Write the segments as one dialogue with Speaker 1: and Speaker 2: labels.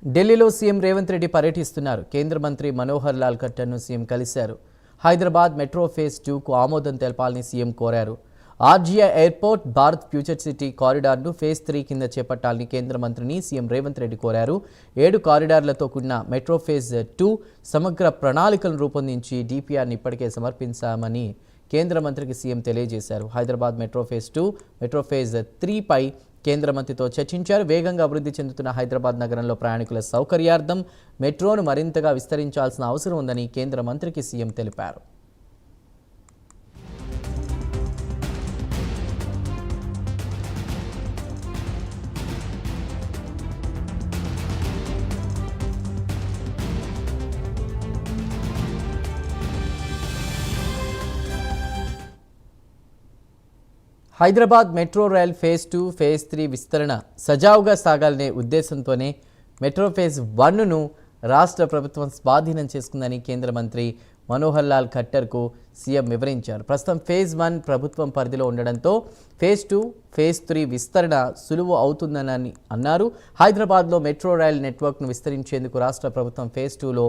Speaker 1: ఢిల్లీలో సీఎం రేవంత్ రెడ్డి పర్యటిస్తున్నారు. కేంద్ర మంత్రి మనోహర్ లాల్ ఖట్టర్ను సీఎం కలిశారు. హైదరాబాద్ మెట్రో ఫేజ్ 2కు ఆమోదం తెలపాలని సీఎం కోరారు. RGI airport Bharat future city కారిడార్ను ఫేజ్ 3 కింద చేపట్టాలని కేంద్ర మంత్రిని సీఎం రేవంత్ రెడ్డి కోరారు. 7 కారిడార్లతో కూడిన మెట్రో ఫేజ్ 2 సమగ్ర ప్రణాళికలను రూపొందించి డీపీఆర్ని ఇప్పటికే సమర్పించామని కేంద్ర మంత్రికి సీఎం తెలియజేశారు. Hyderabad metro phase 2, metro phase 3పై కేంద్ర మంత్రితో చర్చించారు. వేగంగా అభివృద్ధి చెందుతున్న హైదరాబాద్ నగరంలో ప్రయాణికుల సౌకర్యార్థం మెట్రోను మరింతగా విస్తరించాల్సిన అవసరం ఉందని కేంద్ర మంత్రికి సీఎం తెలిపారు. Hyderabad metro rail phase 2, phase 3 విస్తరణ సజావుగా సాగాలనే ఉద్దేశంతోనే మెట్రో ఫేజ్ 1ను రాష్ట్ర ప్రభుత్వం స్వాధీనం చేసుకుందని కేంద్ర మంత్రి మనోహర్ లాల్ ఖట్టర్కు సీఎం వివరించారు. ప్రస్తుతం ఫేజ్ 1 ప్రభుత్వం పరిధిలో ఉండడంతో ఫేజ్ 2, ఫేజ్ 3 విస్తరణ సులువు అవుతుందని అన్నారు. హైదరాబాద్లో మెట్రో రైల్ నెట్వర్క్ను విస్తరించేందుకు రాష్ట్ర ప్రభుత్వం ఫేజ్ 2లో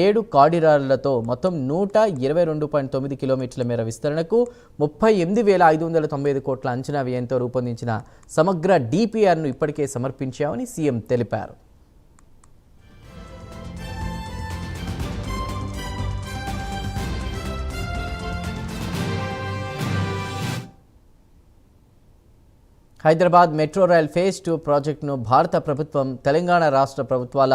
Speaker 1: 7 కారిడార్లతో మొత్తం 122.9 కిలోమీటర్ల మేర విస్తరణకు 38,595 కోట్ల అంచనా వ్యయంతో రూపొందించిన సమగ్ర డీపీఆర్ను ఇప్పటికే సమర్పించామని సీఎం తెలిపారు. హైదరాబాద్ మెట్రో రైల్ ఫేజ్ 2 ప్రాజెక్టును భారత ప్రభుత్వం, తెలంగాణ రాష్ట్ర ప్రభుత్వాల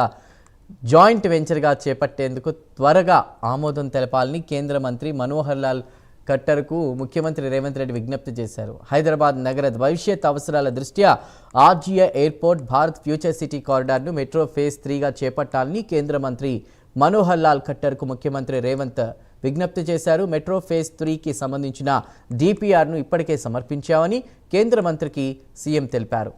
Speaker 1: జాయింట్ వెంచర్గా చేపట్టేందుకు త్వరగా ఆమోదం తెలపాలని కేంద్ర మంత్రి మనోహర్ లాల్ ఖట్టర్కు ముఖ్యమంత్రి రేవంత్ రెడ్డి విజ్ఞప్తి చేశారు. హైదరాబాద్ నగర భవిష్యత్ అవసరాల దృష్ట్యా RGI airport Bharat future city కారిడార్ను మెట్రో ఫేజ్ 3గా చేపట్టాలని కేంద్ర మంత్రి మనోహర్ లాల్ ఖట్టర్కు ముఖ్యమంత్రి రేవంత్ విజ్ఞప్తి చేశారు. మెట్రో ఫేజ్ 3కి సంబంధించిన డీపీఆర్ను ఇప్పటికే సమర్పించామని కేంద్ర మంత్రికి సీఎం తెలిపారు.